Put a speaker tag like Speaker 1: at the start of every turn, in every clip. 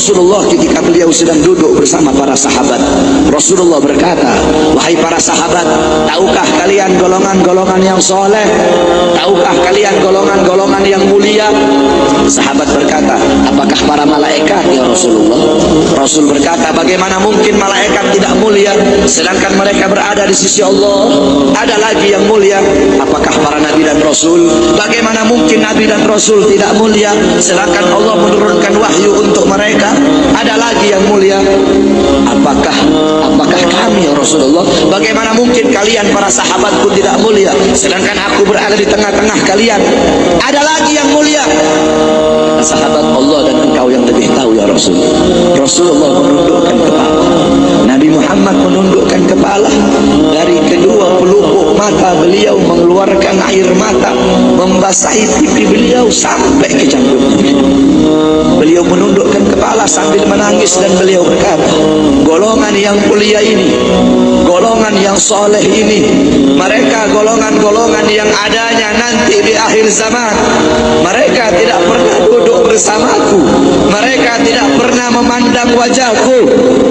Speaker 1: Rasulullah ketika beliau sedang duduk bersama para sahabat, Rasulullah berkata, wahai para sahabat, tahukah kalian golongan-golongan yang soleh? Tahukah kalian golongan-golongan yang mulia? Sahabat berkata, apakah para malaikat ya Rasulullah? Rasul berkata, bagaimana mungkin malaikat tidak mulia sedangkan mereka berada di sisi Allah? Ada lagi yang mulia, apakah para nabi dan rasul? Bagaimana mungkin nabi dan rasul tidak mulia sedangkan Allah menurunkan wahyu untuk mereka? Ada lagi yang mulia, apakah kami ya Rasulullah? Bagaimana mungkin kalian para sahabatku tidak mulia sedangkan aku berada di tengah-tengah kalian? Ada lagi yang mulia. Sahabat, Allah dan engkau yang lebih tahu ya Rasul. Rasulullah menundukkan kepala, Nabi Muhammad menundukkan kepala. Dari kedua pelupuk mata beliau mengeluarkan air mata, membasahi pipi beliau sampai ke janggutnya. Beliau menundukkan kepala sambil menangis dan beliau berkata, golongan yang mulia ini, golongan yang soleh ini, mereka golongan-golongan yang adanya nanti di akhir zaman. Mereka tidak pernah duduk bersamaku, mereka tidak pernah memandang wajahku,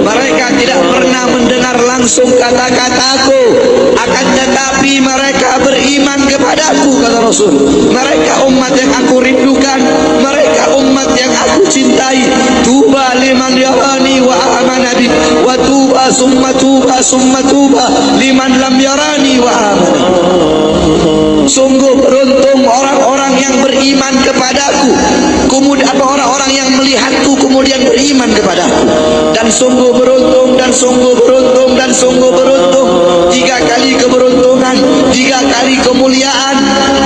Speaker 1: mereka tidak pernah mendengar langsung kata-kataku, akan tetapi mereka beriman kepadaku, kata Rasul. Mereka umat yang aku rindukan, mereka umat yang aku cintai. Tuba liman yarani wa amana bi, wa tuba summa tuba liman lam yarani wa amana. Sungguh beruntung orang-orang yang beriman kepadaku, kemudian orang-orang yang melihatku kemudian beriman kepadaku. Dan sungguh beruntung, dan sungguh beruntung, dan sungguh beruntung, 3 kali keberuntungan, 3 kali kemuliaan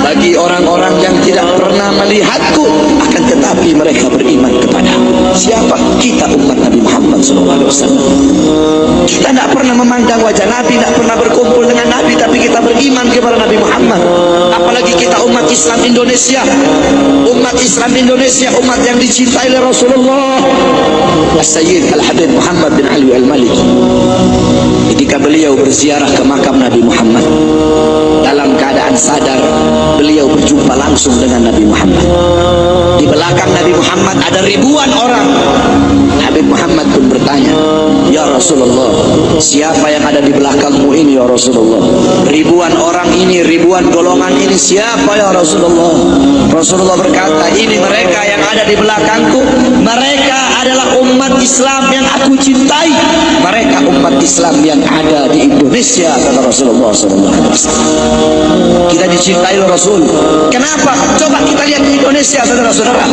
Speaker 1: bagi orang-orang yang tidak pernah melihatku akan tetapi mereka beriman kepadaku. Siapa? Kita umat Nabi Muhammad SAW. Kita tidak pernah memandang wajah Nabi, tidak pernah berkumpul dengan Nabi, tapi kita beriman kepada Nabi Muhammad. Apalagi kita umat Islam Indonesia, umat Islam Indonesia, umat yang dicintai oleh Rasulullah As-Sayyid Al-Habib Muhammad bin Ali Al-Maliki. Ketika beliau berziarah ke makam Nabi Muhammad, dalam keadaan sadar beliau berjumpa langsung dengan Nabi Muhammad. Di belakang Nabi Muhammad ada ribuan orang. Habib Muhammad pun bertanya, ya Rasulullah, siapa yang ada di belakangmu ini ya Rasulullah? Ribuan orang ini, ribuan golongan ini, siapa ya Rasulullah? Rasulullah berkata, ini mereka yang ada di belakangku, mereka adalah umat Islam yang aku cintai, mereka umat Islam yang ada di Indonesia, kata Rasulullah SAW. Kita dicintai oleh Rasul. Kenapa? Coba kita lihat di Indonesia, saudara-saudara.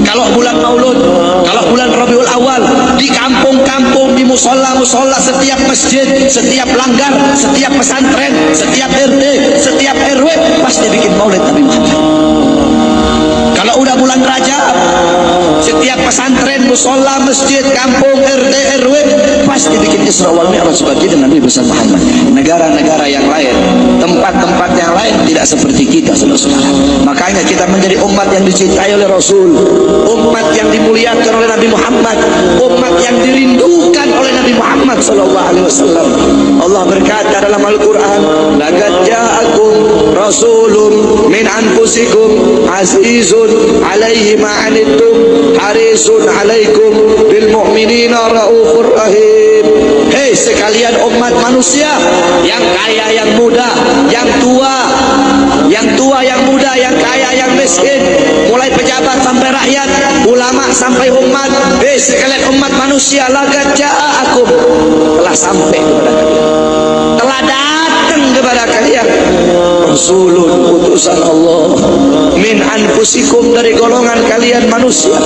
Speaker 1: Kalau bulan Maulud, kalau bulan Rabiul Awal, di kampung-kampung, di musola-musola, setiap masjid, setiap langgar, setiap pesantren, setiap RT, setiap RW pasti bikin maulid Nabi Muhammad. Kalau udah bulan Rajab, setiap pesantren, musola, masjid, kampung, RT, RW pasti bikin Isra wal Mi'raj baginda Nabi besar Muhammad. Negara-negara yang lain, tempat-tempat yang lain tidak seperti kita, saudara-saudara. Makanya kita menjadi umat yang dicintai oleh Rasul, umat yang dimuliakan oleh Nabi Muhammad, umat yang dirindukan oleh Nabi Muhammad SAW. Allah berkata dalam Al-Quran, laqad ja'akum rasulun min anfusikum azizun alaihi ma'anittum harisun alaikum bil mu'minina raufur rahim. Hei sekalian umat manusia, yang kaya, yang muda, yang tua, yang muda, yang kaya, yang miskin, mulai pejabat sampai rakyat, ulama sampai umat. Hei sekalian umat manusia, laqad ja'akum, telah sampai kepada kalian, telah datang kepada kalian rasulun, utusan Allah, min anfusikum, dari golongan kalian manusia,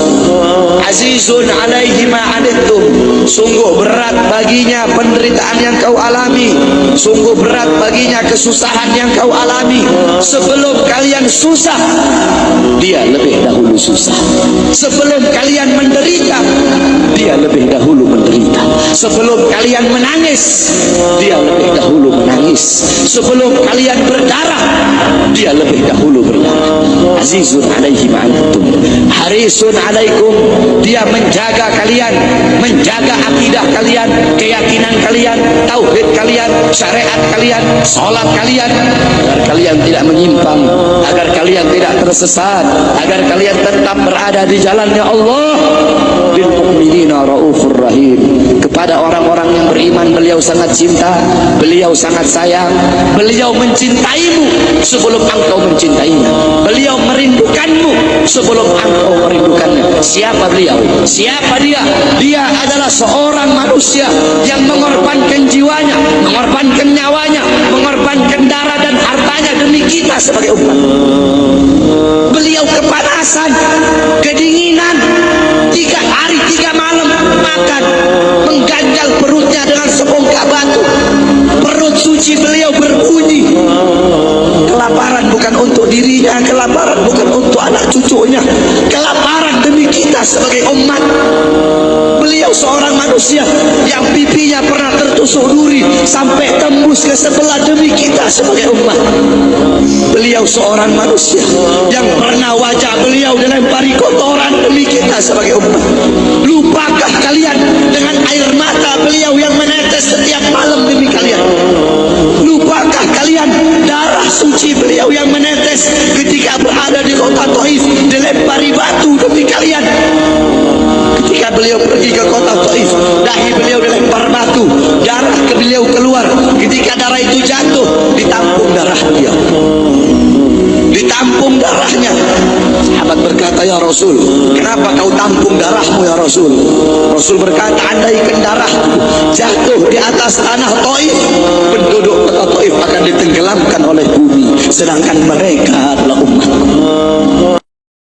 Speaker 1: azizun alaihi ma'anittum, sungguh berat baginya penderitaan yang kau alami, sungguh berat baginya kesusahan yang kau alami. Sebelum kalian susah, dia lebih dahulu susah. Sebelum kalian menderita, dia lebih dahulu menderita. Sebelum kalian menangis, dia lebih dahulu menangis. Sebelum kalian berdarah, dia lebih dahulu berdarah. Azizun alaihi ma'antum, harisun alaikum, dia menjaga kalian, menjaga akidah kalian, keyakinan kalian, tauhid kalian, syariat kalian, sholat kalian, agar kalian tidak menyimpang, agar kalian tidak tersesat, agar kalian tetap berada di jalannya Allah. Bil mu'minina raufur rahim, kepada orang-orang yang beriman beliau sangat cinta, beliau sangat sayang, beliau mencintaimu sebelum engkau mencintainya, beliau merindukanmu sebelum engkau merindukannya. Siapa beliau? Siapa dia? Dia adalah seorang manusia yang mengorbankan jiwanya, mengorbankan nyawanya, mengorbankan darah dan hartanya demi kita sebagai umat. Beliau kepanasan, kedinginan, 3 hari 3 malam makan, mengganjal perutnya dengan sebongkah batu. Perut suci beliau berbunyi. Kelaparan bukan untuk dirinya, kelaparan bukan untuk anak cucunya, kelaparan demi kita sebagai umat. Beliau seorang manusia yang pipinya pernah tertusuk duri sampai tembus ke sebelah demi kita sebagai umat. Beliau seorang manusia yang pernah wajah beliau dilempari kotoran demi kita sebagai umat. Lupakah kalian dengan air mata beliau yang menetes setiap malam demi kalian? Lupakah kalian darah suci beliau yang menetes ketika berada di kota Taif, dilempari batu demi kalian? Ketika beliau pergi ke kota Taif, dahi beliau dilempar batu, darah ke beliau keluar. Ketika darah itu jatuh, ditampung darah beliau, ditampung darahnya. Sahabat berkata, ya Rasul, kenapa kau tampung darahmu ya Rasul? Rasul berkata, andaikan darahku jatuh di atas tanah Taif, penduduk kota Taif akan ditenggelamkan oleh bumi, sedangkan mereka